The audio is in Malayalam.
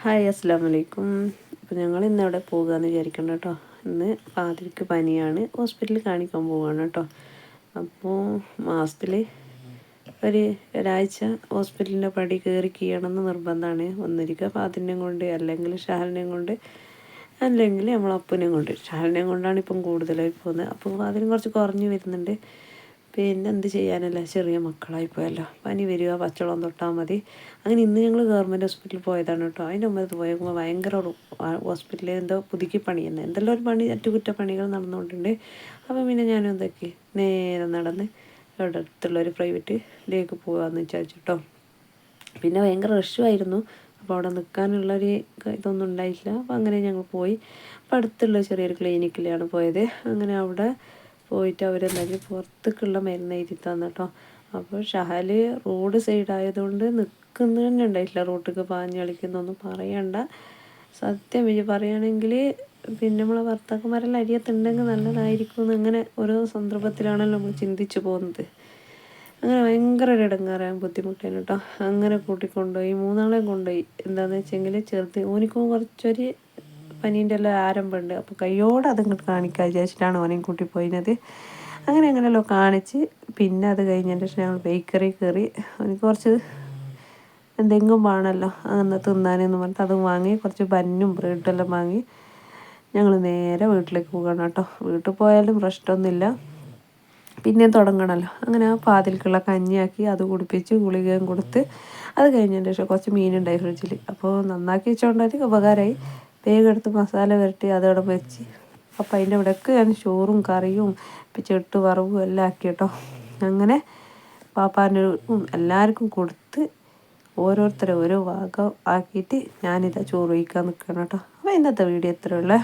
ഹായ് അസ്സലാമു അലൈക്കും. അപ്പോൾ ഞങ്ങൾ ഇന്ന് അവിടെ പോകുകയെന്ന് വിചാരിക്കണം കേട്ടോ. ഇന്ന് ഫാദർക്ക് പനിയാണ്, ഹോസ്പിറ്റലിൽ കാണിക്കാൻ പോവുകയാണ് കേട്ടോ. അപ്പോൾ മാസത്തിൽ ഒരാഴ്ച ഹോസ്പിറ്റലിൻ്റെ പടി കയറി കീഴണമെന്ന് നിർബന്ധമാണ്. ഒന്നിരിക്കുക ഫാദറിനെയും കൊണ്ട്, അല്ലെങ്കിൽ ഷാലിനെയും കൊണ്ട്, അല്ലെങ്കിൽ നമ്മളപ്പനെയും കൊണ്ട്. ഷാലിനെയും കൊണ്ടാണ് ഇപ്പം കൂടുതലായി പോകുന്നത്. അപ്പോൾ അതിനും കുറച്ച് കുറഞ്ഞ് വരുന്നുണ്ട്. പിന്നെ എന്ത് ചെയ്യാനല്ല, ചെറിയ മക്കളായിപ്പോയല്ലോ. പനി വരിക, പച്ചവെള്ളം തൊട്ടാൽ മതി. അങ്ങനെ ഇന്ന് ഞങ്ങൾ ഗവൺമെൻറ് ഹോസ്പിറ്റലിൽ പോയതാണ് കേട്ടോ. അതിൻ്റെ മുമ്പ് പോയപ്പോൾ ഭയങ്കര ഹോസ്പിറ്റലിൽ എന്തോ പുതുക്കി പണി തന്നെ, എന്തെല്ലാം ഒരു പണി, അറ്റകുറ്റപ്പണികൾ നടന്നുകൊണ്ടുണ്ട്. അപ്പം പിന്നെ ഞാനും എന്തൊക്കെ നേരെ നടന്ന് ഇവിടെ അടുത്തുള്ളൊരു പ്രൈവറ്റിലേക്ക് പോകാമെന്ന് വിചാരിച്ചിട്ടോ. പിന്നെ ഭയങ്കര റഷുമായിരുന്നു. അപ്പോൾ അവിടെ നിൽക്കാനുള്ളൊരു ഇതൊന്നും ഉണ്ടായിട്ടില്ല. അപ്പോൾ അങ്ങനെ ഞങ്ങൾ പോയി. അപ്പോൾ അടുത്തുള്ള ചെറിയൊരു ക്ലിനിക്കിലാണ് പോയത്. അങ്ങനെ അവിടെ പോയിട്ട് അവരെന്തായാലും പുറത്തേക്കുള്ള മരുന്ന് എഴുതി തന്നു കേട്ടോ. അപ്പോൾ ഷഹൽ റോഡ് സൈഡായതുകൊണ്ട് നിൽക്കുന്ന തന്നെ ഉണ്ടായിട്ടില്ല. റോട്ടിലേക്ക് പാഞ്ഞ് കളിക്കുന്നൊന്നും പറയണ്ട. സത്യം പറയുകയാണെങ്കിൽ പിന്നെ നമ്മളെ ഭർത്താക്കന്മാരെല്ലാം അരിയത്തുണ്ടെങ്കിൽ നല്ലതായിരിക്കും എന്ന് അങ്ങനെ ഓരോ സന്ദർഭത്തിലാണല്ലോ നമ്മൾ ചിന്തിച്ചു പോകുന്നത്. അങ്ങനെ ഭയങ്കര ഒരു ഇടങ്ങാറായ ബുദ്ധിമുട്ടേനു കേട്ടോ. അങ്ങനെ കൂട്ടിക്കൊണ്ടുപോയി, മൂന്നാളെയും കൊണ്ടുപോയി. എന്താണെന്ന് വെച്ചെങ്കിൽ ചെറുത് ഓനിക്കും കുറച്ചൊരു പനീൻ്റെ എല്ലാം ആരംഭമുണ്ട്. അപ്പോൾ കയ്യോടെ അതിങ്ങോട്ട് കാണിക്കാൻ വിചാരിച്ചിട്ടാണ് ഓനെയും കൂട്ടി പോയിനത്. അങ്ങനെയല്ലോ കാണിച്ച് പിന്നെ അത് കഴിഞ്ഞതിൻ്റെ ശേഷം ഞങ്ങൾ ബേക്കറി കയറി. എനിക്ക് കുറച്ച് എന്തെങ്കിലും വേണമല്ലോ അങ്ങനെ തിന്നാനെന്ന് പറഞ്ഞിട്ട് അതും വാങ്ങി, കുറച്ച് ബന്നും ബ്രെഡെല്ലാം വാങ്ങി ഞങ്ങൾ നേരെ വീട്ടിലേക്ക് പോകണം കേട്ടോ. വീട്ടിൽ പോയാലും പ്രശ്നമൊന്നുമില്ല, പിന്നെ തുടങ്ങണമല്ലോ. അങ്ങനെ ആ പാതിൽക്കുള്ള കഞ്ഞിയാക്കി അത് കുടിപ്പിച്ച് ഗുളികയും കൊടുത്ത് അത് കഴിഞ്ഞതിൻ്റെ ശേഷം കുറച്ച് മീനുണ്ടായി ഫ്രിഡ്ജിൽ. അപ്പോൾ നന്നാക്കി വെച്ചോണ്ടാൽ ഉപകാരമായി. വേഗം എടുത്ത് മസാല പുരട്ടി അതവിടെ വെച്ച്. അപ്പം അതിൻ്റെ ഇവിടെയൊക്കെ ഞാൻ ചോറും കറിയും ചെട്ട് വറവും എല്ലാം ആക്കി കേട്ടോ. അങ്ങനെ പാപ്പാനും എല്ലാവർക്കും കൊടുത്ത് ഓരോരുത്തരെ ഓരോ ഭാഗം ആക്കിയിട്ട് ഞാനിതാ ചോറ് വയ്ക്കാൻ നിൽക്കണം കേട്ടോ. അപ്പോൾ ഇന്നത്തെ വീഡിയോ ഇത്രയുള്ള